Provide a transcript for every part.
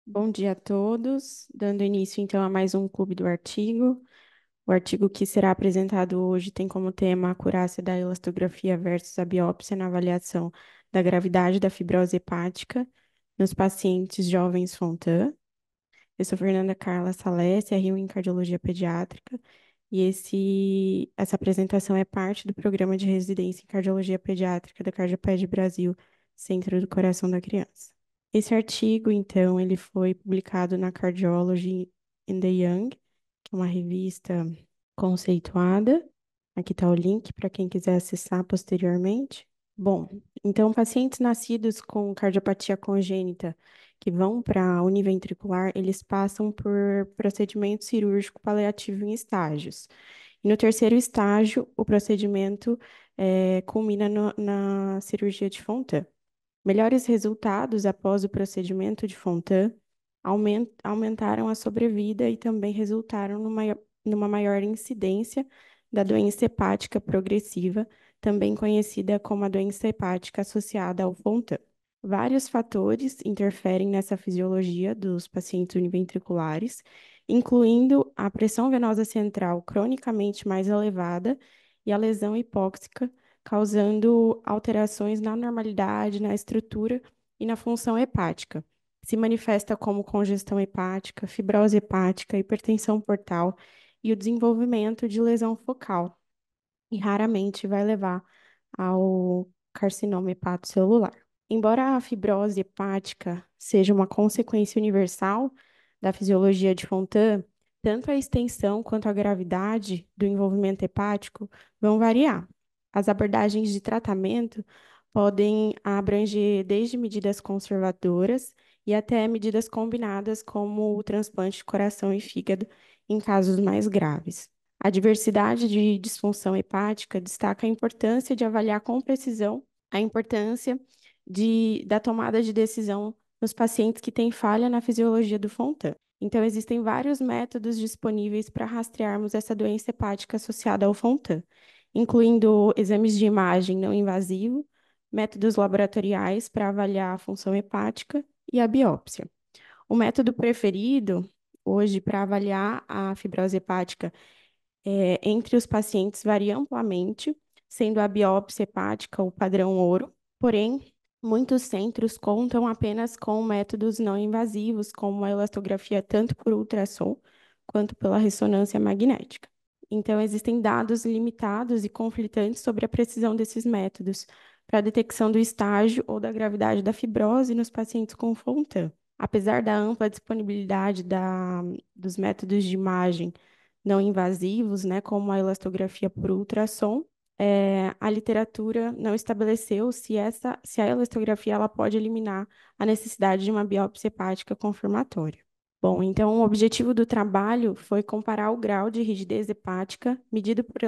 Bom dia a todos, dando início então a mais um Clube do Artigo. O artigo que será apresentado hoje tem como tema a acurácia da elastografia versus a biópsia na avaliação da gravidade da fibrose hepática nos pacientes jovens Fontan. Eu sou Fernanda Carla Salles, RU em Cardiologia Pediátrica, e essa apresentação é parte do programa de residência em Cardiologia Pediátrica da Cardioped Brasil, Centro do Coração da Criança. Esse artigo, então, ele foi publicado na Cardiology in the Young, que é uma revista conceituada. Aqui está o link para quem quiser acessar posteriormente. Bom, então, pacientes nascidos com cardiopatia congênita que vão para a univentricular, eles passam por procedimento cirúrgico paliativo em estágios. E no terceiro estágio, o procedimento culmina na cirurgia de Fontan. Melhores resultados após o procedimento de Fontan aumentaram a sobrevida e também resultaram numa maior incidência da doença hepática progressiva, também conhecida como a doença hepática associada ao Fontan. Vários fatores interferem nessa fisiologia dos pacientes univentriculares, incluindo a pressão venosa central cronicamente mais elevada e a lesão hipóxica, causando alterações na normalidade, na estrutura e na função hepática. Se manifesta como congestão hepática, fibrose hepática, hipertensão portal e o desenvolvimento de lesão focal, e raramente vai levar ao carcinoma hepatocelular. Embora a fibrose hepática seja uma consequência universal da fisiologia de Fontan, tanto a extensão quanto a gravidade do envolvimento hepático vão variar. As abordagens de tratamento podem abranger desde medidas conservadoras e até medidas combinadas, como o transplante de coração e fígado em casos mais graves. A diversidade de disfunção hepática destaca a importância de avaliar com precisão a importância da tomada de decisão nos pacientes que têm falha na fisiologia do Fontan. Então, existem vários métodos disponíveis para rastrearmos essa doença hepática associada ao Fontan, incluindo exames de imagem não invasivo, métodos laboratoriais para avaliar a função hepática e a biópsia. O método preferido hoje para avaliar a fibrose hepática entre os pacientes varia amplamente, sendo a biópsia hepática o padrão ouro, porém, muitos centros contam apenas com métodos não invasivos, como a elastografia tanto por ultrassom quanto pela ressonância magnética. Então, existem dados limitados e conflitantes sobre a precisão desses métodos para a detecção do estágio ou da gravidade da fibrose nos pacientes com Fontan. Apesar da ampla disponibilidade dos métodos de imagem não invasivos, né, como a elastografia por ultrassom, a literatura não estabeleceu se a elastografia ela pode eliminar a necessidade de uma biópsia hepática confirmatória. Bom, então o objetivo do trabalho foi comparar o grau de rigidez hepática medido por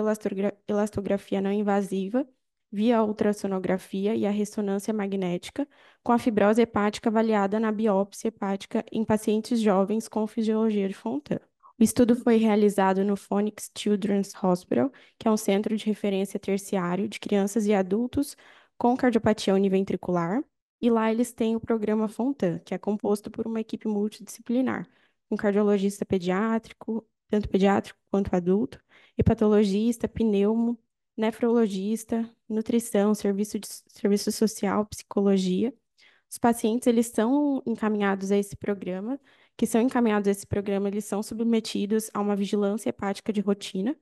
elastografia não invasiva via ultrassonografia e a ressonância magnética com a fibrose hepática avaliada na biópsia hepática em pacientes jovens com fisiologia de Fontan. O estudo foi realizado no Phoenix Children's Hospital, que é um centro de referência terciário de crianças e adultos com cardiopatia univentricular, e lá eles têm o programa Fontan, que é composto por uma equipe multidisciplinar, um cardiologista pediátrico, tanto pediátrico quanto adulto, hepatologista, pneumo, nefrologista, nutrição, serviço social, psicologia. Os pacientes, eles são encaminhados a esse programa, eles são submetidos a uma vigilância hepática de rotina,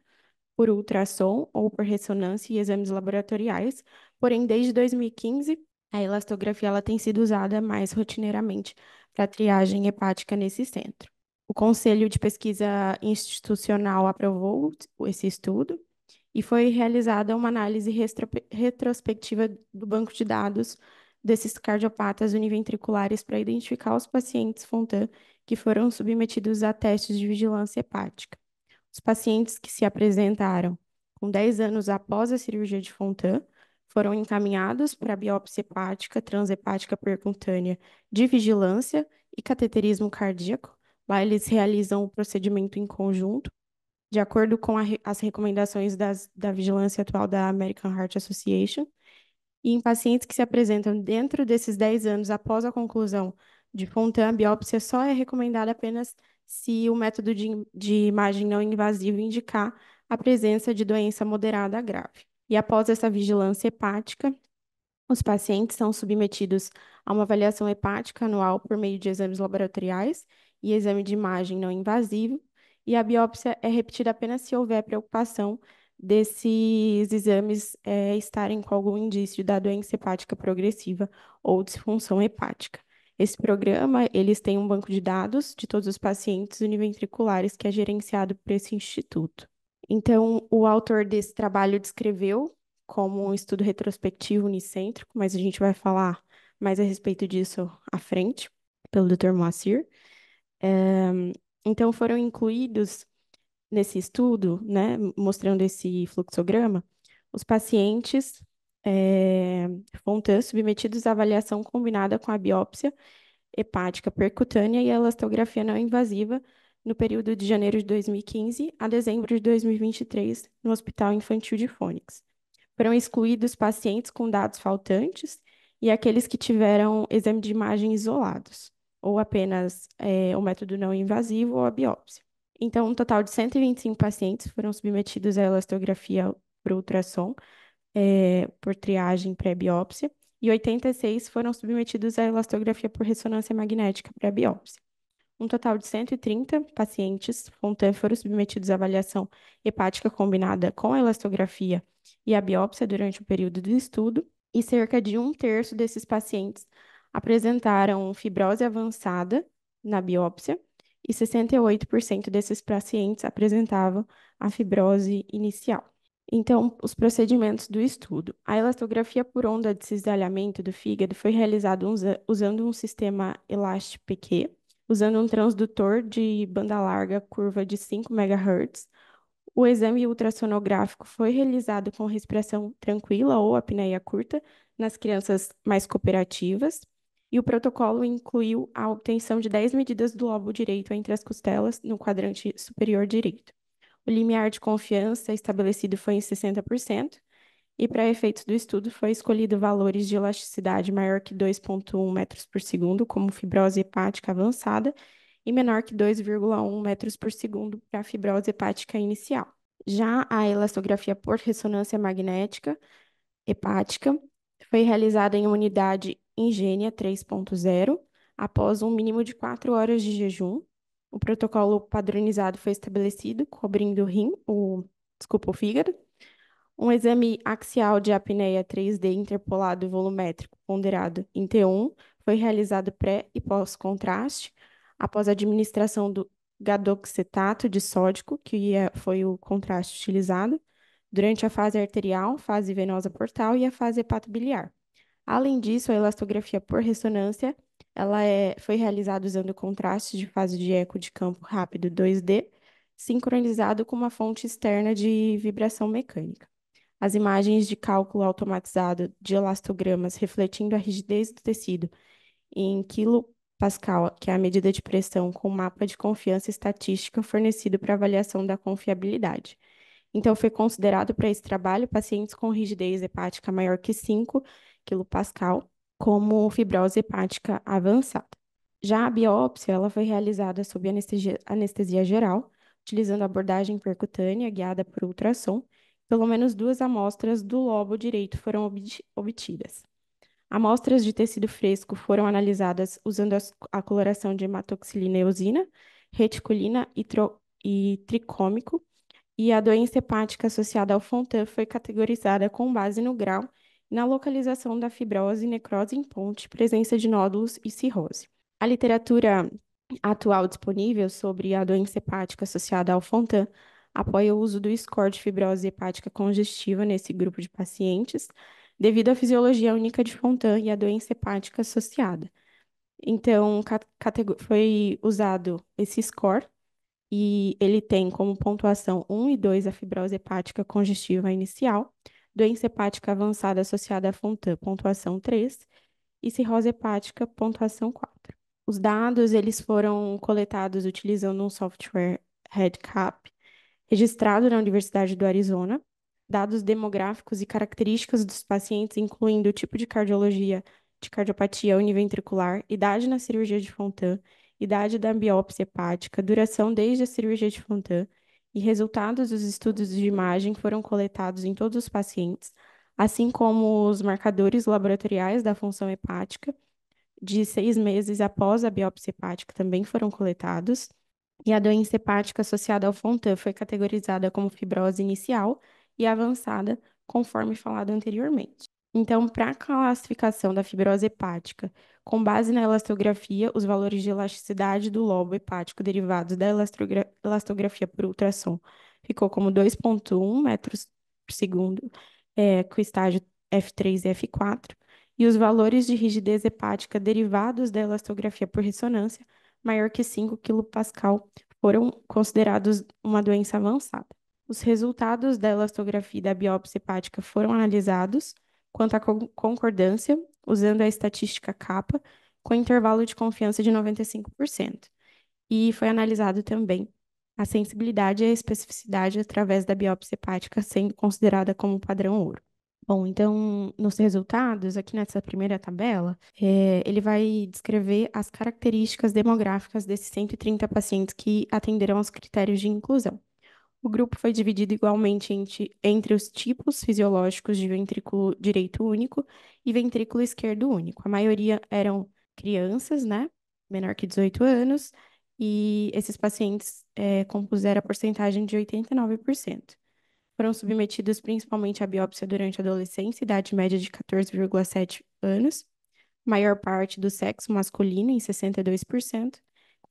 por ultrassom ou por ressonância e exames laboratoriais. Porém, desde 2015, a elastografia ela tem sido usada mais rotineiramente para triagem hepática nesse centro. O Conselho de Pesquisa Institucional aprovou esse estudo e foi realizada uma análise retrospectiva do banco de dados desses cardiopatas univentriculares para identificar os pacientes Fontan que foram submetidos a testes de vigilância hepática. Os pacientes que se apresentaram com 10 anos após a cirurgia de Fontan foram encaminhados para biópsia hepática transhepática percutânea de vigilância e cateterismo cardíaco. Lá eles realizam o procedimento em conjunto, de acordo com as recomendações da vigilância atual da American Heart Association. E em pacientes que se apresentam dentro desses 10 anos após a conclusão de Fontan, a biópsia só é recomendada apenas se o método de imagem não invasivo indicar a presença de doença moderada a grave. E após essa vigilância hepática, os pacientes são submetidos a uma avaliação hepática anual por meio de exames laboratoriais e exame de imagem não invasivo, e a biópsia é repetida apenas se houver preocupação desses exames estarem com algum indício da doença hepática progressiva ou disfunção hepática. Esse programa, eles têm um banco de dados de todos os pacientes univentriculares que é gerenciado por esse instituto. Então, o autor desse trabalho descreveu como um estudo retrospectivo unicêntrico, mas a gente vai falar mais a respeito disso à frente, pelo Dr. Moacir. Então, foram incluídos nesse estudo, né, mostrando esse fluxograma, os pacientes Fontan submetidos à avaliação combinada com a biópsia hepática percutânea e a elastografia não invasiva no período de janeiro de 2015 a dezembro de 2023 no Hospital Infantil de Fônix. Foram excluídos pacientes com dados faltantes e aqueles que tiveram exame de imagem isolados, ou apenas o método não invasivo ou a biópsia. Então, um total de 125 pacientes foram submetidos à elastografia por ultrassom, por triagem pré-biópsia, e 86 foram submetidos à elastografia por ressonância magnética pré-biópsia. Um total de 130 pacientes Fontan foram submetidos à avaliação hepática combinada com a elastografia e a biópsia durante o período do estudo, e cerca de um terço desses pacientes apresentaram fibrose avançada na biópsia, e 68% desses pacientes apresentavam a fibrose inicial. Então, os procedimentos do estudo. A elastografia por onda de cisalhamento do fígado foi realizada usando um sistema ELAST-PQ, usando um transdutor de banda larga curva de 5 MHz. O exame ultrassonográfico foi realizado com respiração tranquila ou apneia curta nas crianças mais cooperativas, e o protocolo incluiu a obtenção de 10 medidas do lobo direito entre as costelas no quadrante superior direito. O limiar de confiança estabelecido foi em 60%, e para efeitos do estudo foi escolhido valores de elasticidade maior que 2,1 metros por segundo, como fibrose hepática avançada, e menor que 2,1 metros por segundo para a fibrose hepática inicial. Já a elastografia por ressonância magnética hepática foi realizada em uma unidade Ingênia 3.0, após um mínimo de 4 horas de jejum. O protocolo padronizado foi estabelecido, cobrindo o fígado. Um exame axial de apneia 3D interpolado volumétrico ponderado em T1 foi realizado pré e pós-contraste, após a administração do gadoxetato de sódico, foi o contraste utilizado, durante a fase arterial, fase venosa portal e a fase hepatobiliar. Além disso, a elastografia por ressonância, foi realizada usando contraste de fase de eco de campo rápido 2D, sincronizado com uma fonte externa de vibração mecânica. As imagens de cálculo automatizado de elastogramas refletindo a rigidez do tecido em quilopascal, que é a medida de pressão com mapa de confiança estatística fornecido para avaliação da confiabilidade. Então, foi considerado para esse trabalho pacientes com rigidez hepática maior que 5 quilopascal, como fibrose hepática avançada. Já a biópsia, ela foi realizada sob anestesia geral, utilizando abordagem percutânea guiada por ultrassom. Pelo menos 2 amostras do lobo direito foram obtidas. Amostras de tecido fresco foram analisadas usando a coloração de hematoxilina eosina, reticulina e tricômico, e a doença hepática associada ao Fontan foi categorizada com base no grau e na localização da fibrose, necrose em ponte, presença de nódulos e cirrose. A literatura atual disponível sobre a doença hepática associada ao Fontan apoia o uso do score de fibrose hepática congestiva nesse grupo de pacientes, devido à fisiologia única de Fontan e à doença hepática associada. Então, foi usado esse score e ele tem como pontuação 1 e 2 a fibrose hepática congestiva inicial, doença hepática avançada associada a Fontan, pontuação 3, e cirrose hepática, pontuação 4. Os dados, eles foram coletados utilizando um software REDCap, registrado na Universidade do Arizona. Dados demográficos e características dos pacientes, incluindo o tipo de cardiologia de cardiopatia univentricular, idade na cirurgia de Fontan, idade da biópsia hepática, duração desde a cirurgia de Fontan e resultados dos estudos de imagem foram coletados em todos os pacientes, assim como os marcadores laboratoriais da função hepática de 6 meses após a biópsia hepática também foram coletados. E a doença hepática associada ao Fontan foi categorizada como fibrose inicial e avançada, conforme falado anteriormente. Então, para a classificação da fibrose hepática, com base na elastografia, os valores de elasticidade do lobo hepático derivados da elastografia por ultrassom ficou como 2,1 metros por segundo, com estágio F3 e F4, e os valores de rigidez hepática derivados da elastografia por ressonância maior que 5 kPa foram considerados uma doença avançada. Os resultados da elastografia e da biópsia hepática foram analisados quanto à concordância, usando a estatística kappa, com intervalo de confiança de 95%. E foi analisado também a sensibilidade e a especificidade através da biópsia hepática, sendo considerada como padrão ouro. Bom, então, nos resultados, aqui nessa primeira tabela, ele vai descrever as características demográficas desses 130 pacientes que atenderam aos critérios de inclusão. O grupo foi dividido igualmente entre os tipos fisiológicos de ventrículo direito único e ventrículo esquerdo único. A maioria eram crianças, né, menor que 18 anos, e esses pacientes compuseram a porcentagem de 89%. Foram submetidos principalmente à biópsia durante a adolescência, idade média de 14,7 anos, maior parte do sexo masculino, em 62%.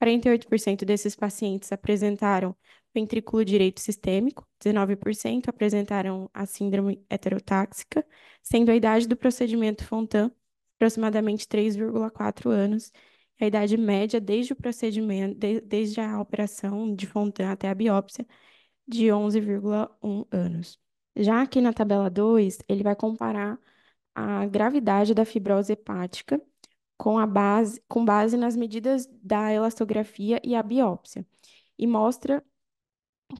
48% desses pacientes apresentaram ventrículo direito sistêmico, 19% apresentaram a síndrome heterotáxica, sendo a idade do procedimento Fontan aproximadamente 3,4 anos, e a idade média desde o procedimento, desde a operação de Fontan até a biópsia, de 11,1 anos. Já aqui na tabela 2, ele vai comparar a gravidade da fibrose hepática com base nas medidas da elastografia e a biópsia, e mostra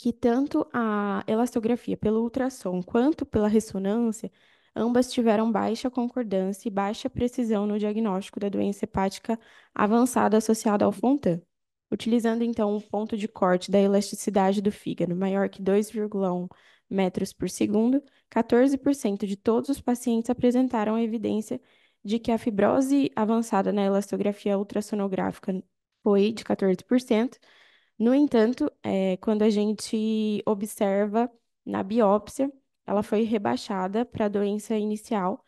que tanto a elastografia pelo ultrassom quanto pela ressonância, ambas tiveram baixa concordância e baixa precisão no diagnóstico da doença hepática avançada associada ao Fontan. Utilizando então o ponto de corte da elasticidade do fígado maior que 2,1 metros por segundo, 14% de todos os pacientes apresentaram evidência de que a fibrose avançada na elastografia ultrassonográfica foi de 14%. No entanto, quando a gente observa na biópsia, ela foi rebaixada para a doença inicial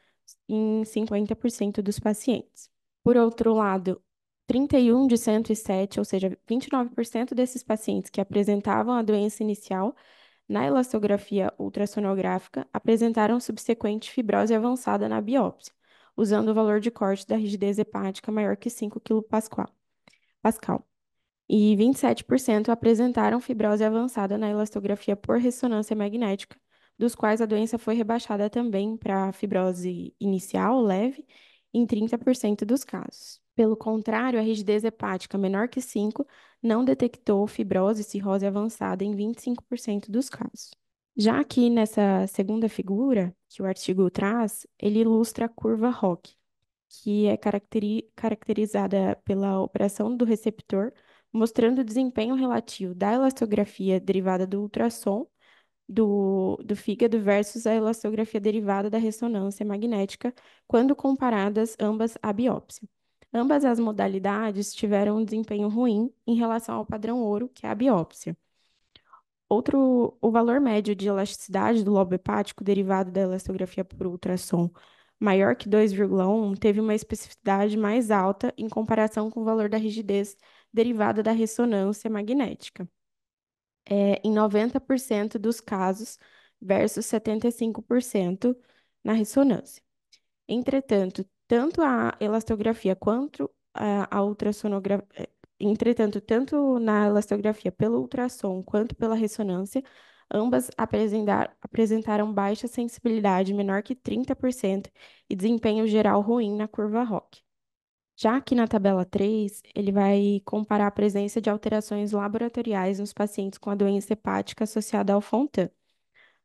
em 50% dos pacientes. Por outro lado, 31 de 107, ou seja, 29% desses pacientes que apresentavam a doença inicial na elastografia ultrassonográfica apresentaram subsequente fibrose avançada na biópsia, usando o valor de corte da rigidez hepática maior que 5 kPa. E 27% apresentaram fibrose avançada na elastografia por ressonância magnética, dos quais a doença foi rebaixada também para fibrose inicial leve em 30% dos casos. Pelo contrário, a rigidez hepática menor que 5 não detectou fibrose e cirrose avançada em 25% dos casos. Já aqui nessa segunda figura que o artigo traz, ele ilustra a curva ROC, que é caracterizada pela operação do receptor, mostrando o desempenho relativo da elastografia derivada do ultrassom do fígado versus a elastografia derivada da ressonância magnética, quando comparadas ambas à biópsia. Ambas as modalidades tiveram um desempenho ruim em relação ao padrão ouro, que é a biópsia. O valor médio de elasticidade do lobo hepático derivado da elastografia por ultrassom maior que 2,1 teve uma especificidade mais alta em comparação com o valor da rigidez derivada da ressonância magnética, em 90% dos casos versus 75% na ressonância. Entretanto, tanto a elastografia quanto a ultrassonografia, entretanto, tanto na elastografia pelo ultrassom quanto pela ressonância, ambas apresentaram baixa sensibilidade, menor que 30%, e desempenho geral ruim na curva ROC. Já aqui na tabela 3, ele vai comparar a presença de alterações laboratoriais nos pacientes com a doença hepática associada ao Fontan.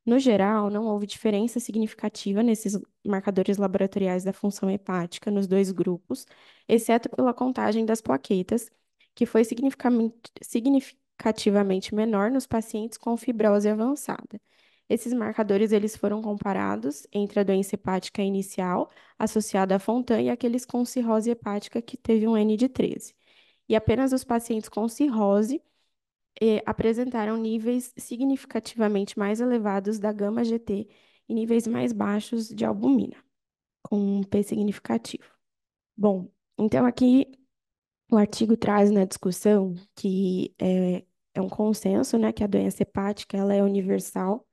No geral, não houve diferença significativa nesses marcadores laboratoriais da função hepática nos dois grupos, exceto pela contagem das plaquetas, que foi significativamente menor nos pacientes com fibrose avançada. Esses marcadores eles foram comparados entre a doença hepática inicial, associada a Fontan, e aqueles com cirrose hepática que teve um N de 13. E apenas os pacientes com cirrose apresentaram níveis significativamente mais elevados da gama-GT e níveis mais baixos de albumina, com um P significativo. Bom, então aqui o artigo traz na discussão que é um consenso, né, que a doença hepática ela é universal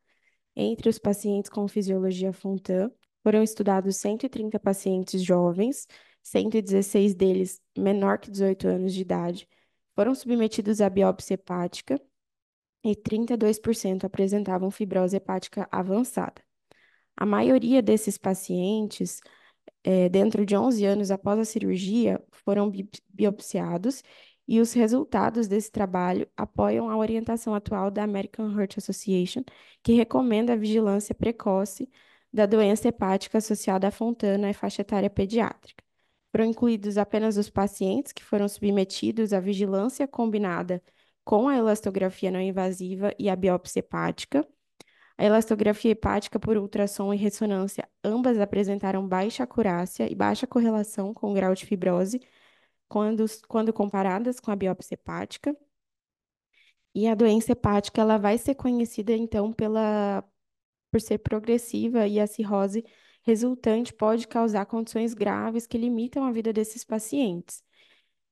entre os pacientes com fisiologia Fontan. Foram estudados 130 pacientes jovens, 116 deles menor que 18 anos de idade, foram submetidos à biópsia hepática e 32% apresentavam fibrose hepática avançada. A maioria desses pacientes, dentro de 11 anos após a cirurgia, foram biopsiados e os resultados desse trabalho apoiam a orientação atual da American Heart Association, que recomenda a vigilância precoce da doença hepática associada à Fontana e faixa etária pediátrica. Foram incluídos apenas os pacientes que foram submetidos à vigilância combinada com a elastografia não invasiva e a biópsia hepática. A elastografia hepática por ultrassom e ressonância, ambas apresentaram baixa acurácia e baixa correlação com o grau de fibrose quando comparadas com a biópsia hepática. E a doença hepática, ela vai ser conhecida, então, por ser progressiva e a cirrose resultante pode causar condições graves que limitam a vida desses pacientes.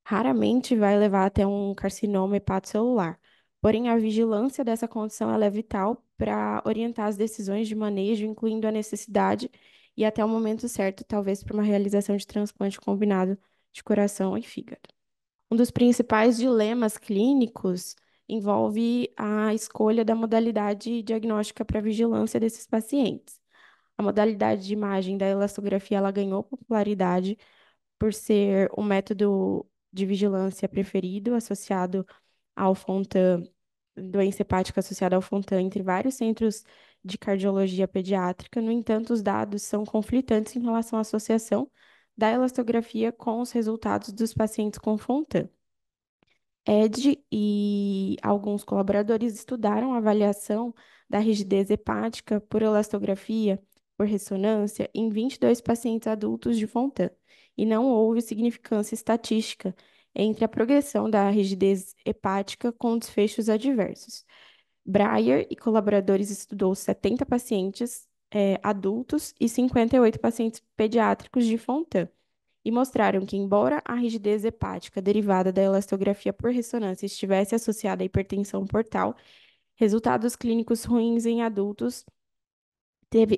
Raramente vai levar até um carcinoma hepatocelular. Porém, a vigilância dessa condição ela é vital para orientar as decisões de manejo, incluindo a necessidade e até o momento certo, talvez para uma realização de transplante combinado de coração e fígado. Um dos principais dilemas clínicos envolve a escolha da modalidade diagnóstica para vigilância desses pacientes. A modalidade de imagem da elastografia ela ganhou popularidade por ser o método de vigilância preferido, associado ao Fontan, doença hepática associada ao Fontan, entre vários centros de cardiologia pediátrica. No entanto, os dados são conflitantes em relação à associação da elastografia com os resultados dos pacientes com Fontan. Ed e alguns colaboradores estudaram a avaliação da rigidez hepática por elastografia, por ressonância, em 22 pacientes adultos de Fontan, e não houve significância estatística entre a progressão da rigidez hepática com desfechos adversos. Breyer e colaboradores estudou 70 pacientes adultos e 58 pacientes pediátricos de Fontan e mostraram que, embora a rigidez hepática derivada da elastografia por ressonância estivesse associada à hipertensão portal, resultados clínicos ruins em adultos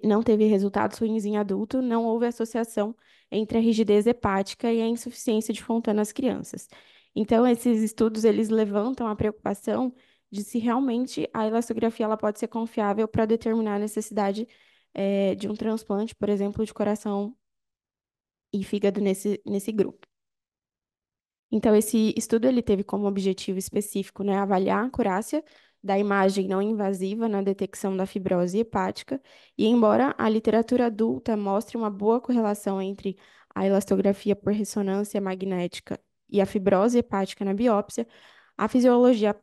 não teve resultados ruins em adulto, não houve associação entre a rigidez hepática e a insuficiência de Fontan nas crianças. Então, esses estudos eles levantam a preocupação de se realmente a elastografia ela pode ser confiável para determinar a necessidade de um transplante, por exemplo, de coração e fígado nesse grupo. Então, esse estudo ele teve como objetivo específico, né, avaliar a acurácia da imagem não invasiva na detecção da fibrose hepática, e embora a literatura adulta mostre uma boa correlação entre a elastografia por ressonância magnética e a fibrose hepática na biópsia, a fisiologia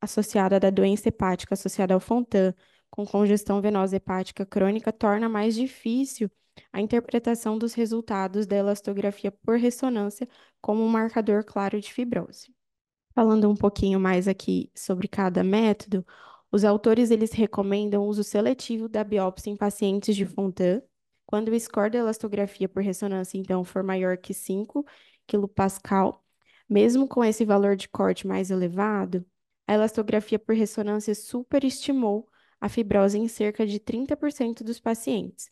associada da doença hepática associada ao Fontan, com congestão venosa hepática crônica, torna mais difícil a interpretação dos resultados da elastografia por ressonância como um marcador claro de fibrose. Falando um pouquinho mais aqui sobre cada método, os autores eles recomendam o uso seletivo da biópsia em pacientes de Fontan, quando o score da elastografia por ressonância, então, for maior que 5 kPa. Mesmo com esse valor de corte mais elevado, a elastografia por ressonância superestimou a fibrose em cerca de 30% dos pacientes.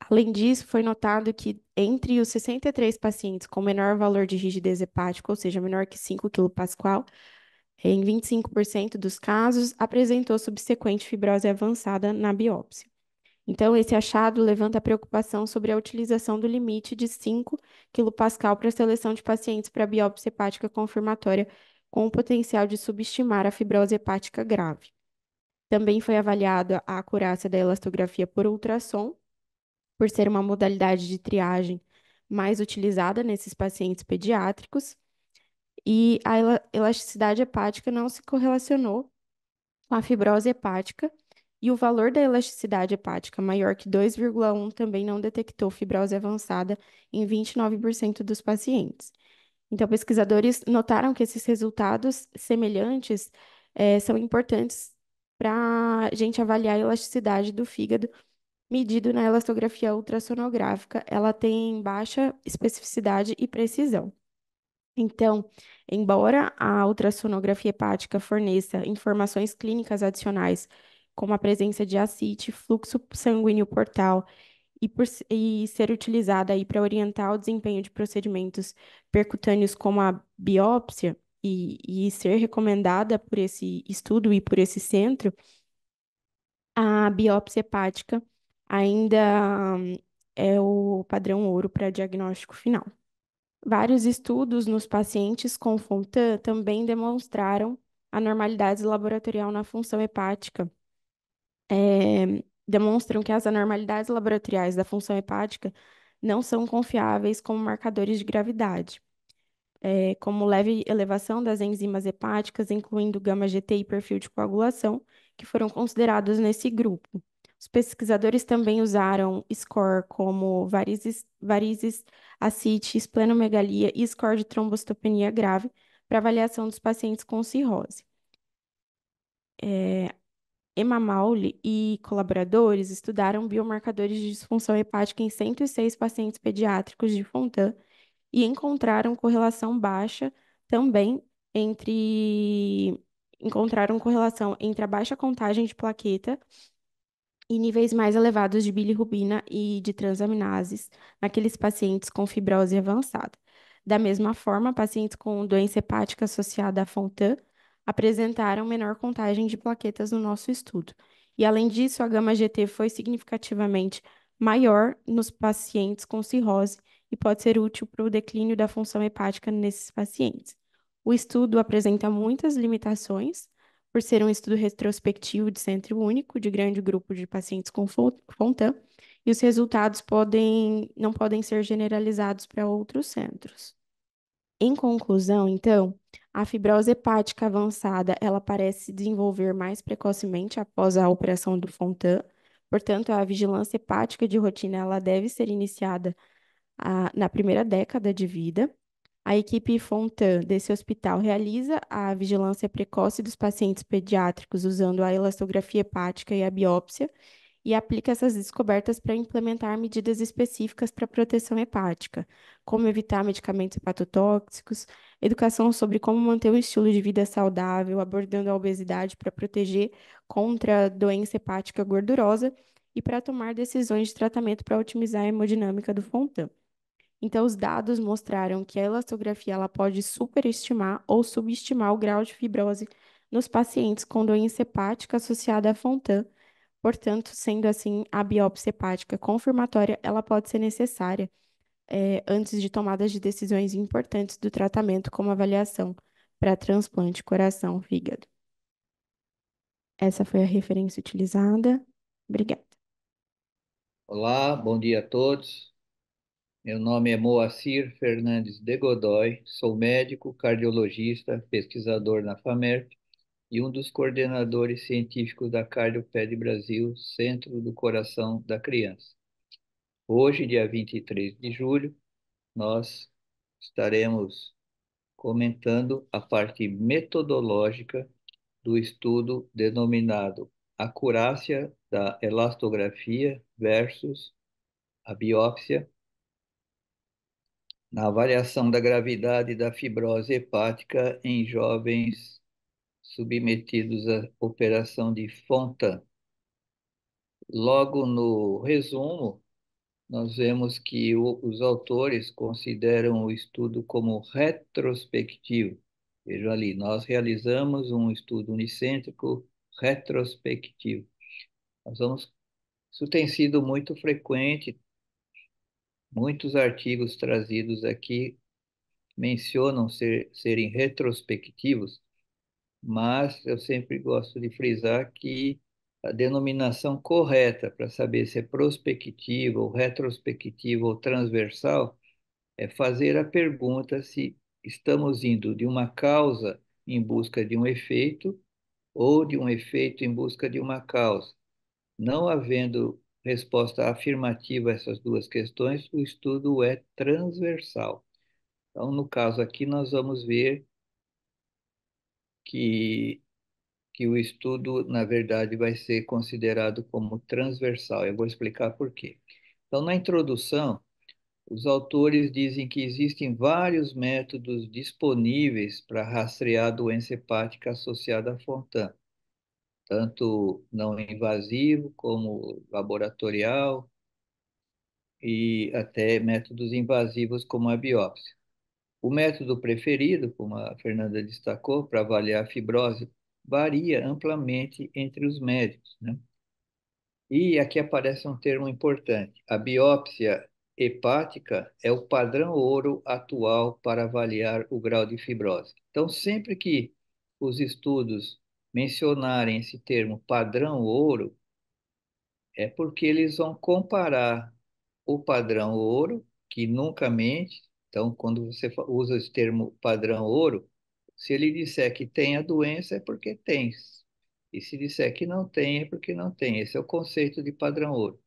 Além disso, foi notado que entre os 63 pacientes com menor valor de rigidez hepática, ou seja, menor que 5 kPa, em 25% dos casos, apresentou subsequente fibrose avançada na biópsia. Então, esse achado levanta a preocupação sobre a utilização do limite de 5 kPa para a seleção de pacientes para biópsia hepática confirmatória, com o potencial de subestimar a fibrose hepática grave. Também foi avaliada a acurácia da elastografia por ultrassom, por ser uma modalidade de triagem mais utilizada nesses pacientes pediátricos, e a elasticidade hepática não se correlacionou com a fibrose hepática, e o valor da elasticidade hepática maior que 2,1 também não detectou fibrose avançada em 29% dos pacientes. Então, pesquisadores notaram que esses resultados semelhantes são importantes para a gente avaliar a elasticidade do fígado medido na elastografia ultrassonográfica. Ela tem baixa especificidade e precisão. Então, embora a ultrassonografia hepática forneça informações clínicas adicionais, como a presença de ascite, fluxo sanguíneo portal, e ser utilizada aí para orientar o desempenho de procedimentos percutâneos como a biópsia, e ser recomendada por esse estudo e por esse centro, a biópsia hepática ainda é o padrão ouro para diagnóstico final. Vários estudos nos pacientes com Fontan também demonstraram anormalidades laboratorial na função hepática. Demonstram que as anormalidades laboratoriais da função hepática não são confiáveis como marcadores de gravidade, como leve elevação das enzimas hepáticas, incluindo gama-GT e perfil de coagulação, que foram considerados nesse grupo. Os pesquisadores também usaram score como varizes, ascite, esplenomegalia e score de trombocitopenia grave para avaliação dos pacientes com cirrose. Emma Maule e colaboradores estudaram biomarcadores de disfunção hepática em 106 pacientes pediátricos de Fontan e encontraram correlação baixa também entre encontraram correlação entre a baixa contagem de plaqueta e níveis mais elevados de bilirrubina e de transaminases naqueles pacientes com fibrose avançada. Da mesma forma, pacientes com doença hepática associada a Fontan apresentaram menor contagem de plaquetas no nosso estudo. E, além disso, a gama-GT foi significativamente maior nos pacientes com cirrose e pode ser útil para o declínio da função hepática nesses pacientes. O estudo apresenta muitas limitações, por ser um estudo retrospectivo de centro único, de grande grupo de pacientes com Fontan, e os resultados não podem ser generalizados para outros centros. Em conclusão, então, a fibrose hepática avançada, ela parece se desenvolver mais precocemente após a operação do Fontan, portanto, a vigilância hepática de rotina, ela deve ser iniciada na primeira década de vida. A equipe Fontan desse hospital realiza a vigilância precoce dos pacientes pediátricos usando a elastografia hepática e a biópsia e aplica essas descobertas para implementar medidas específicas para proteção hepática, como evitar medicamentos hepatotóxicos, educação sobre como manter um estilo de vida saudável, abordando a obesidade para proteger contra a doença hepática gordurosa e para tomar decisões de tratamento para otimizar a hemodinâmica do Fontan. Então, os dados mostraram que a elastografia ela pode superestimar ou subestimar o grau de fibrose nos pacientes com doença hepática associada a Fontan. Portanto, sendo assim, a biópsia hepática confirmatória ela pode ser necessária antes de tomadas de decisões importantes do tratamento, como avaliação para transplante coração-fígado. Essa foi a referência utilizada. Obrigada. Olá, bom dia a todos. Meu nome é Moacir Fernandes de Godoy, sou médico, cardiologista, pesquisador na FAMERP e um dos coordenadores científicos da Cardioped Brasil, Centro do Coração da Criança. Hoje, dia 23 de julho, nós estaremos comentando a parte metodológica do estudo denominado Acurácia da Elastografia versus a Biópsia na avaliação da gravidade da fibrose hepática em jovens submetidos à operação de Fontan. Logo no resumo, nós vemos que os autores consideram o estudo como retrospectivo. Vejam ali, nós realizamos um estudo unicêntrico retrospectivo. Isso tem sido muito frequente, muitos artigos trazidos aqui mencionam serem retrospectivos, mas eu sempre gosto de frisar que a denominação correta para saber se é prospectiva ou retrospectiva ou transversal é fazer a pergunta se estamos indo de uma causa em busca de um efeito ou de um efeito em busca de uma causa. Não havendo resposta afirmativa a essas duas questões, o estudo é transversal. Então, no caso aqui, nós vamos ver que, que o estudo, na verdade, vai ser considerado como transversal. Eu vou explicar por quê. Então, na introdução, os autores dizem que existem vários métodos disponíveis para rastrear a doença hepática associada à Fontan, tanto não invasivo como laboratorial e até métodos invasivos como a biópsia. O método preferido, como a Fernanda destacou, para avaliar a fibrose, varia amplamente entre os médicos, né? E aqui aparece um termo importante. A biópsia hepática é o padrão ouro atual para avaliar o grau de fibrose. Então, sempre que os estudos mencionarem esse termo padrão ouro, é porque eles vão comparar o padrão ouro, que nunca mente. Então, quando você usa esse termo padrão ouro, se ele disser que tem a doença, é porque tem. E se disser que não tem, é porque não tem. Esse é o conceito de padrão ouro.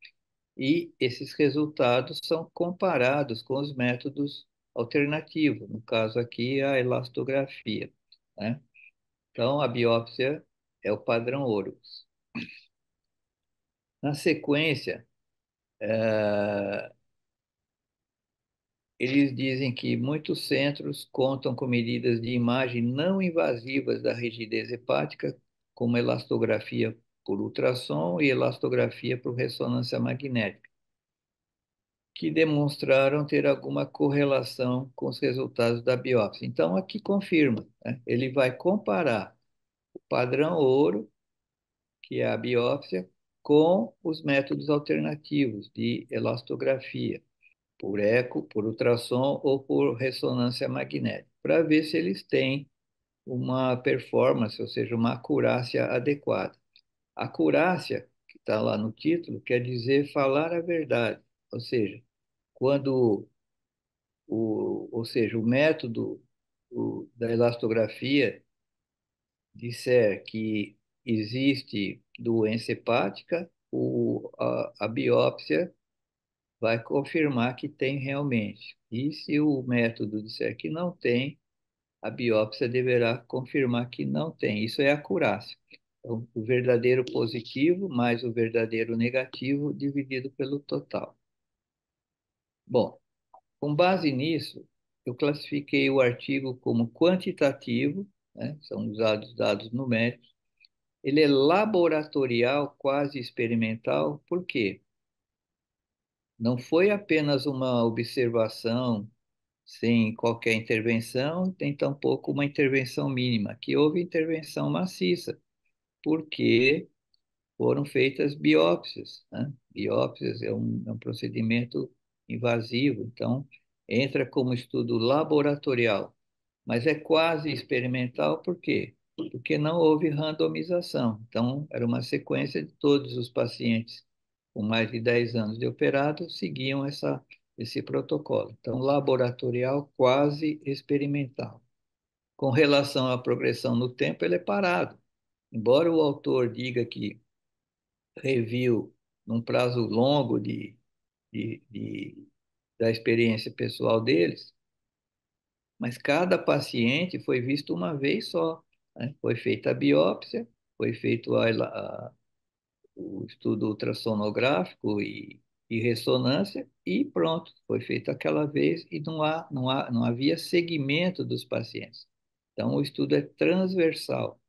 E esses resultados são comparados com os métodos alternativos, no caso aqui, a elastografia, né? Então, a biópsia é o padrão ouro. Na sequência, eles dizem que muitos centros contam com medidas de imagem não invasivas da rigidez hepática, como elastografia por ultrassom e elastografia por ressonância magnética, que demonstraram ter alguma correlação com os resultados da biópsia. Então, aqui confirma, né? Ele vai comparar o padrão ouro, que é a biópsia, com os métodos alternativos de elastografia por eco, por ultrassom ou por ressonância magnética, para ver se eles têm uma performance, ou seja, uma acurácia adequada. A acurácia, que está lá no título, quer dizer falar a verdade, ou seja, quando ou seja, o método da elastografia disser que existe doença hepática, a biópsia vai confirmar que tem realmente. E se o método disser que não tem, a biópsia deverá confirmar que não tem. Isso é acurácia. Então, o verdadeiro positivo mais o verdadeiro negativo dividido pelo total. Bom, com base nisso, eu classifiquei o artigo como quantitativo, né? São usados dados numéricos. Ele é laboratorial, quase experimental, por quê? Não foi apenas uma observação sem qualquer intervenção, nem tampouco uma intervenção mínima, que houve intervenção maciça, porque foram feitas biópsias, né? Biópsias é um procedimento invasivo, então entra como estudo laboratorial, mas é quase experimental, por quê? Porque não houve randomização. Então, era uma sequência de todos os pacientes com mais de 10 anos de operado seguiam esse protocolo. Então, laboratorial quase experimental. Com relação à progressão no tempo, ele é parado. Embora o autor diga que reviu num prazo longo da experiência pessoal deles, mas cada paciente foi visto uma vez só, né? Foi feita a biópsia, foi feito o estudo ultrassonográfico e ressonância e pronto, foi feito aquela vez e não havia seguimento dos pacientes. Então, o estudo é transversal.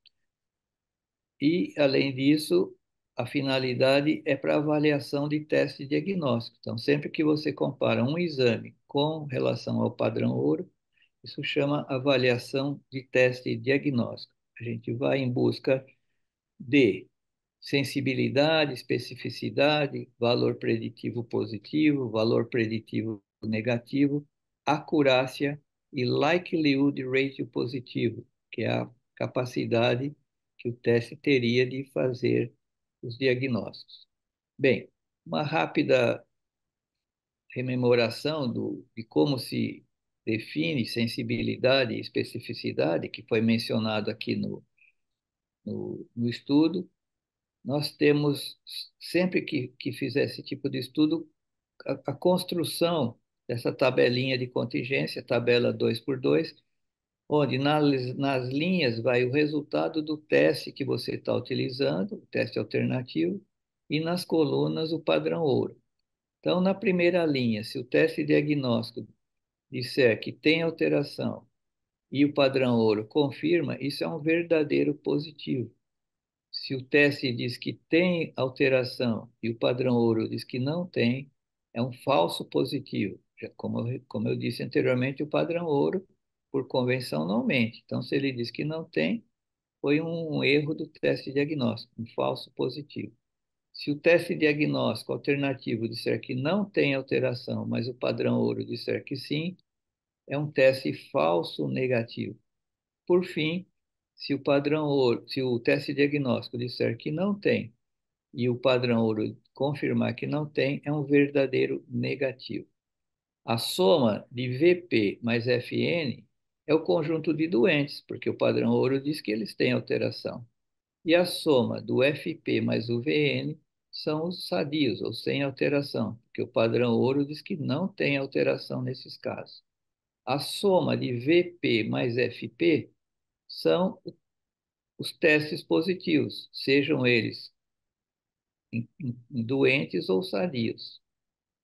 E, além disso, a finalidade é para avaliação de teste diagnóstico. Então, sempre que você compara um exame com relação ao padrão ouro, isso chama avaliação de teste diagnóstico. A gente vai em busca de sensibilidade, especificidade, valor preditivo positivo, valor preditivo negativo, acurácia e likelihood ratio positivo, que é a capacidade que o teste teria de fazer os diagnósticos. Bem, uma rápida rememoração de como se define sensibilidade e especificidade, que foi mencionado aqui no estudo. Nós temos, sempre que fizer esse tipo de estudo, a construção dessa tabelinha de contingência, tabela 2 por 2, onde nas linhas vai o resultado do teste que você está utilizando, o teste alternativo, e nas colunas o padrão ouro. Então, na primeira linha, se o teste diagnóstico disser que tem alteração e o padrão ouro confirma, isso é um verdadeiro positivo. Se o teste diz que tem alteração e o padrão ouro diz que não tem, é um falso positivo. Já, como eu disse anteriormente, o padrão ouro, por convenção, não mente. Então, se ele diz que não tem, foi um erro do teste diagnóstico, um falso positivo. Se o teste diagnóstico alternativo disser que não tem alteração, mas o padrão ouro disser que sim, é um teste falso negativo. Por fim, se o padrão ouro, se o teste diagnóstico disser que não tem e o padrão ouro confirmar que não tem, é um verdadeiro negativo. A soma de VP mais FN é o conjunto de doentes, porque o padrão ouro diz que eles têm alteração. E a soma do FP mais o VN são os sadios, ou sem alteração, porque o padrão ouro diz que não tem alteração nesses casos. A soma de VP mais FP são os testes positivos, sejam eles em doentes ou sadios.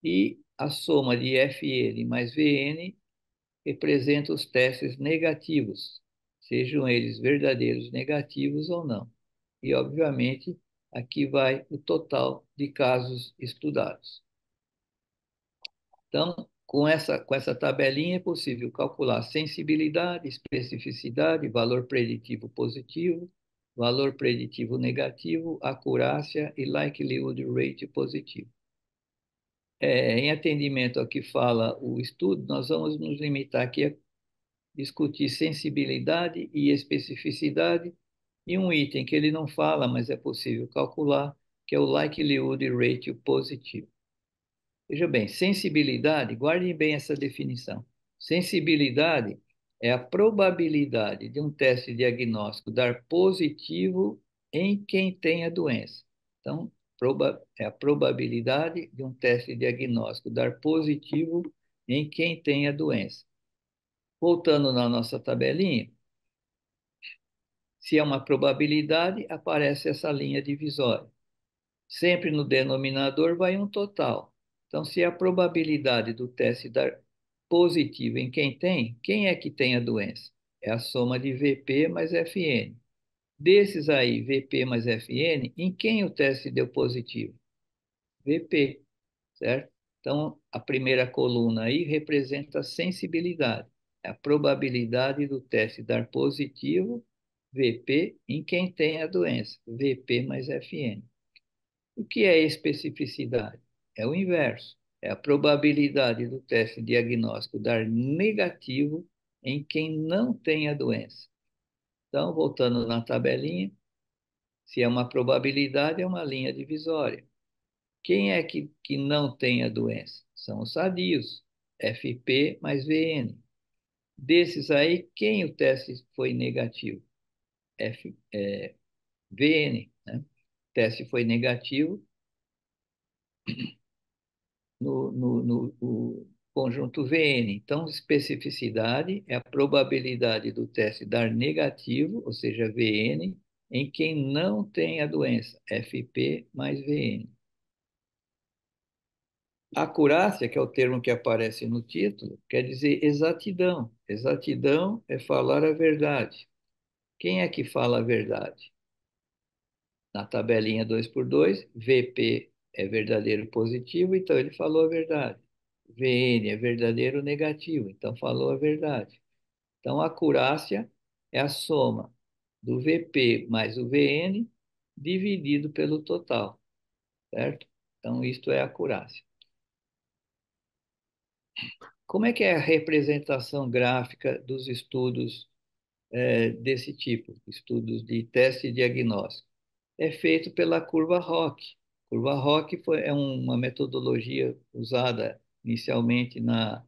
E a soma de FN mais VN representa os testes negativos, sejam eles verdadeiros negativos ou não. E, obviamente, aqui vai o total de casos estudados. Então, com essa tabelinha é possível calcular sensibilidade, especificidade, valor preditivo positivo, valor preditivo negativo, acurácia e likelihood rate positivo. Em atendimento ao que fala o estudo, nós vamos nos limitar aqui a discutir sensibilidade e especificidade e um item que ele não fala, mas é possível calcular, que é o likelihood rate positivo. Veja bem, sensibilidade, guardem bem essa definição. Sensibilidade é a probabilidade de um teste diagnóstico dar positivo em quem tem a doença. Então, é a probabilidade de um teste diagnóstico dar positivo em quem tem a doença. Voltando na nossa tabelinha, se é uma probabilidade, aparece essa linha divisória. Sempre no denominador vai um total. Então, se a probabilidade do teste dar positivo em quem é que tem a doença? É a soma de VP mais FN. Desses aí, VP mais FN, em quem o teste deu positivo? VP, certo? Então, a primeira coluna aí representa a sensibilidade. É a probabilidade do teste dar positivo, VP, em quem tem a doença, VP mais FN. O que é especificidade? É o inverso. É a probabilidade do teste diagnóstico dar negativo em quem não tem a doença. Então, voltando na tabelinha, se é uma probabilidade, é uma linha divisória. Quem é que não tem a doença? São os sadios, FP mais VN. Desses aí, quem o teste foi negativo? VN, né? O teste foi negativo no conjunto VN. Então, especificidade é a probabilidade do teste dar negativo, ou seja, VN, em quem não tem a doença, FP mais VN. Acurácia, que é o termo que aparece no título, quer dizer exatidão. Exatidão é falar a verdade. Quem é que fala a verdade? Na tabelinha 2 por 2, VP é verdadeiro positivo, então ele falou a verdade. VN é verdadeiro negativo, então falou a verdade. Então, a acurácia é a soma do VP mais o VN dividido pelo total, certo? Então, isto é a acurácia. Como é que é a representação gráfica dos estudos desse tipo, estudos de teste e diagnóstico, é feito pela curva ROC. Curva ROC é uma metodologia usada inicialmente na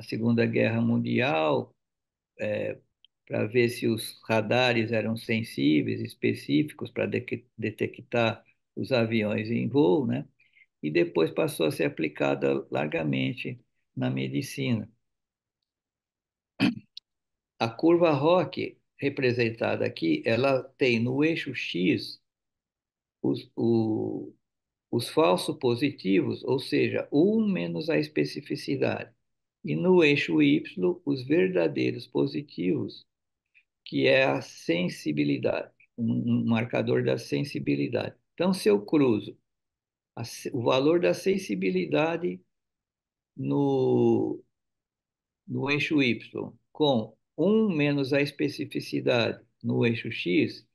Segunda Guerra Mundial, para ver se os radares eram sensíveis, específicos para detectar os aviões em voo, né? E depois passou a ser aplicada largamente na medicina. A curva ROC, representada aqui, ela tem no eixo X os, os falsos positivos, ou seja, um menos a especificidade, e no eixo Y, os verdadeiros positivos, que é a sensibilidade, um marcador da sensibilidade. Então, se eu cruzo o valor da sensibilidade no, no eixo Y com um menos a especificidade no eixo X,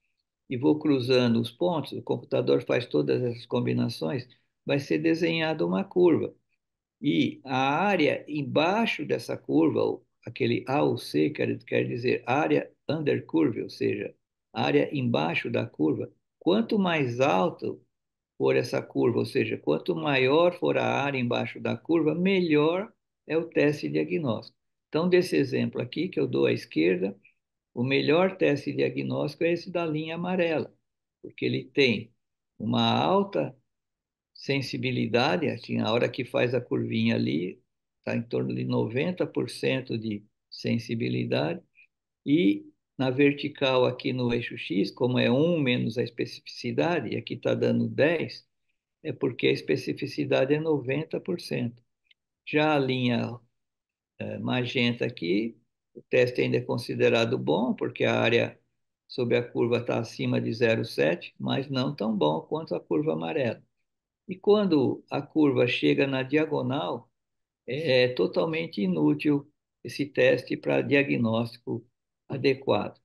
e vou cruzando os pontos, o computador faz todas essas combinações, vai ser desenhada uma curva. E a área embaixo dessa curva, aquele A ou C, quer dizer área under curve, ou seja, área embaixo da curva, quanto mais alto for essa curva, ou seja, quanto maior for a área embaixo da curva, melhor é o teste diagnóstico. Então, desse exemplo aqui que eu dou à esquerda, o melhor teste diagnóstico é esse da linha amarela, porque ele tem uma alta sensibilidade, assim, a hora que faz a curvinha ali, está em torno de 90% de sensibilidade, e na vertical aqui no eixo X, como é um menos a especificidade, e aqui está dando 10, é porque a especificidade é 90%. Já a linha magenta aqui, o teste ainda é considerado bom, porque a área sob a curva está acima de 0,7, mas não tão bom quanto a curva amarela. E quando a curva chega na diagonal, é totalmente inútil esse teste para diagnóstico adequado.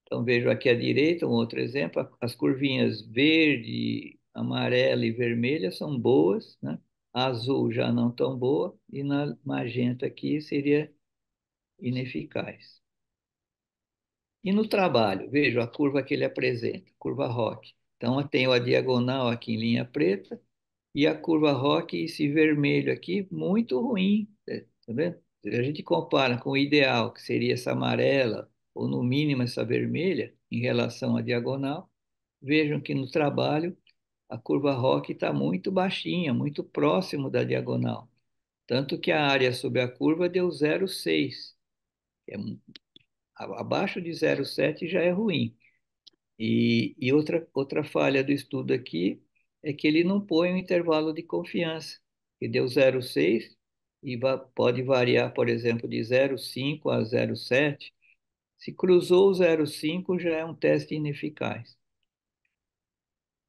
Então, vejo aqui à direita um outro exemplo: as curvinhas verde, amarela e vermelha são boas, né? A azul já não tão boa, e na magenta aqui seria ineficaz. E no trabalho, vejo a curva que ele apresenta, curva ROC. Então, eu tenho a diagonal aqui em linha preta e a curva ROC, esse vermelho aqui, muito ruim. Tá vendo? A gente compara com o ideal, que seria essa amarela, ou no mínimo essa vermelha, em relação à diagonal. Vejam que no trabalho a curva ROC está muito baixinha, muito próximo da diagonal. Tanto que a área sob a curva deu 0,6. É, abaixo de 0,7 já é ruim. E outra falha do estudo aqui é que ele não põe um intervalo de confiança, que deu 0,6 e pode variar, por exemplo, de 0,5 a 0,7. Se cruzou o 0,5, já é um teste ineficaz.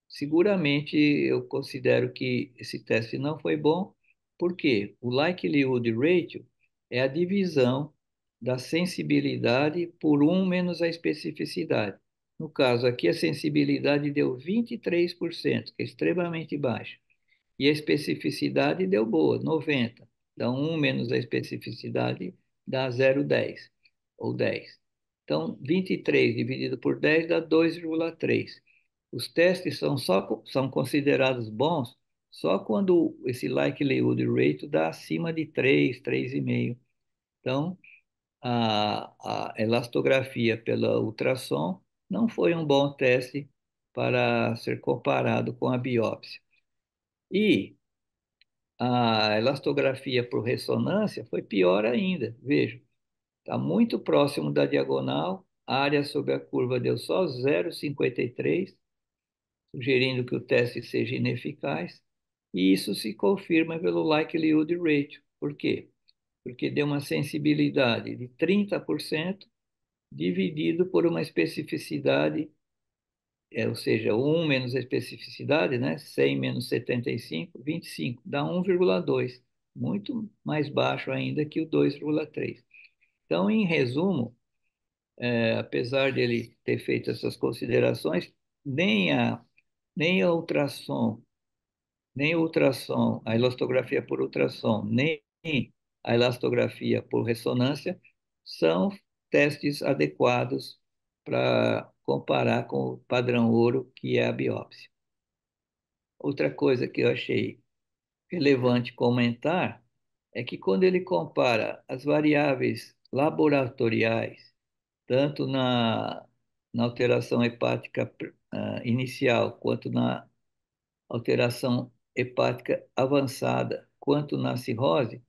Seguramente eu considero que esse teste não foi bom, porque o likelihood ratio é a divisão da sensibilidade por um menos a especificidade. No caso aqui, a sensibilidade deu 23%, que é extremamente baixa, e a especificidade deu boa, 90%. Então, um menos a especificidade dá 0,10 ou 10. Então, 23 dividido por 10 dá 2,3. Os testes são considerados bons só quando esse likelihood rate dá acima de 3, 3,5. Então, a elastografia pela ultrassom não foi um bom teste para ser comparado com a biópsia. E a elastografia por ressonância foi pior ainda. Veja, está muito próximo da diagonal, a área sob a curva deu só 0,53, sugerindo que o teste seja ineficaz, e isso se confirma pelo likelihood ratio. Por quê? Porque deu uma sensibilidade de 30% dividido por uma especificidade, ou seja, 1 menos a especificidade, né? 100 menos 75, 25, dá 1,2, muito mais baixo ainda que o 2,3. Então, em resumo, apesar dele ter feito essas considerações, nem a, nem a ultrassom, nem o ultrassom, a elastografia por ultrassom, nem a elastografia por ressonância são testes adequados para comparar com o padrão ouro, que é a biópsia. Outra coisa que eu achei relevante comentar é que quando ele compara as variáveis laboratoriais, tanto na alteração hepática inicial, quanto na alteração hepática avançada, quanto na cirrose,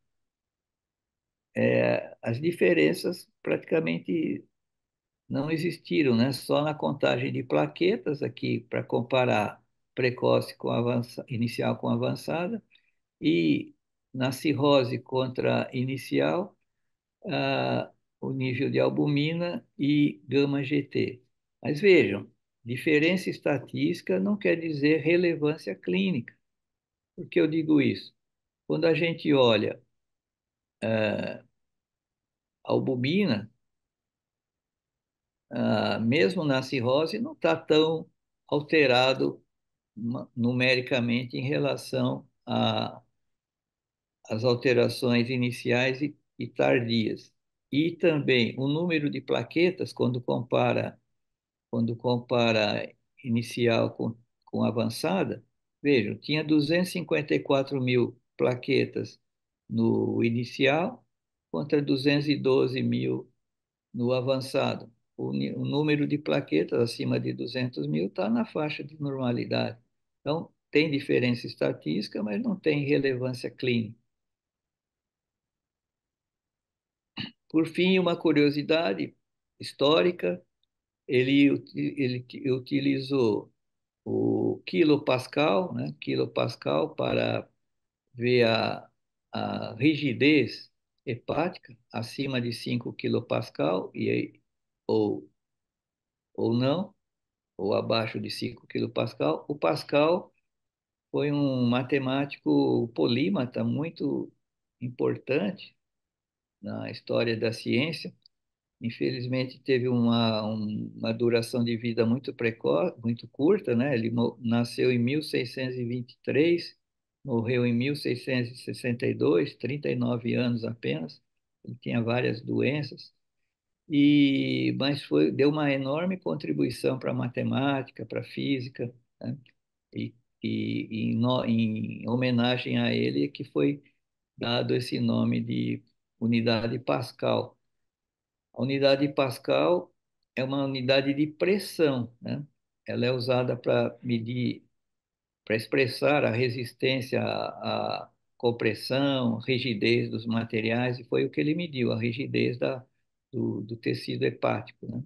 as diferenças praticamente não existiram, né? Só na contagem de plaquetas aqui para comparar precoce com inicial com avançada e na cirrose contra inicial, o nível de albumina e gama GT. Mas vejam, diferença estatística não quer dizer relevância clínica. Por que eu digo isso? Quando a gente olha a albumina, mesmo na cirrose, não está tão alterado numericamente em relação às alterações iniciais e tardias. E também o número de plaquetas, quando compara inicial com avançada, vejam, tinha 254 mil plaquetas no inicial contra 212 mil no avançado. O número de plaquetas acima de 200 mil está na faixa de normalidade. Então, tem diferença estatística, mas não tem relevância clínica. Por fim, uma curiosidade histórica, ele utilizou o quilopascal, né, quilopascal para ver a rigidez hepática acima de 5 quilopascal ou, ou não, ou abaixo de 5 quilopascal. O Pascal foi um matemático polímata muito importante na história da ciência. Infelizmente, teve uma duração de vida muito precoce, muito curta, né? Ele nasceu em 1623, morreu em 1662, 39 anos apenas. Ele tinha várias doenças, mas deu uma enorme contribuição para a matemática, para a física, né? E, em homenagem a ele que foi dado esse nome de unidade Pascal. A unidade Pascal é uma unidade de pressão, né? Ela é usada para medir, para expressar a resistência à compressão, rigidez dos materiais, e foi o que ele mediu, a rigidez do tecido hepático, né?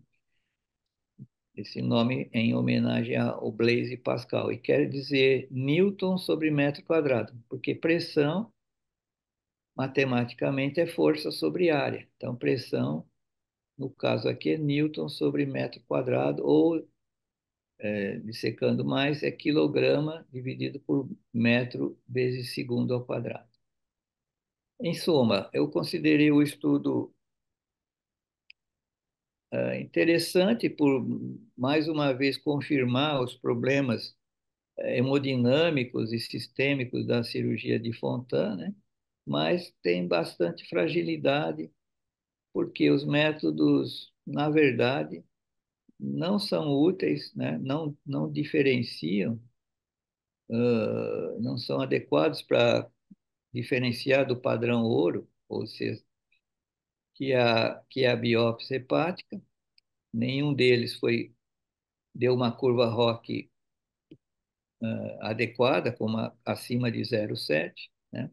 Esse nome é em homenagem ao Blaise Pascal, e quer dizer Newton sobre metro quadrado, porque pressão, matematicamente, é força sobre área. Então, pressão no caso aqui é Newton sobre metro quadrado, ou, dissecando mais, é quilograma dividido por metro vezes segundo ao quadrado. Em suma, eu considerei o estudo interessante por, mais uma vez, confirmar os problemas hemodinâmicos e sistêmicos da cirurgia de Fontan, né? Mas tem bastante fragilidade, porque os métodos, na verdade, não são úteis, né? Não diferenciam, não são adequados para diferenciar do padrão ouro, ou seja, que é a biópsia hepática. Nenhum deles deu uma curva ROC adequada, como acima de 0,7, né?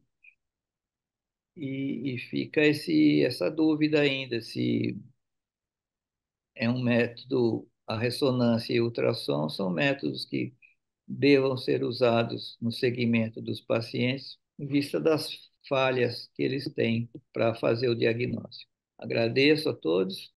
E fica essa dúvida ainda se é um método, a ressonância e o ultrassom são métodos que devam ser usados no segmento dos pacientes, em vista das falhas que eles têm para fazer o diagnóstico. Agradeço a todos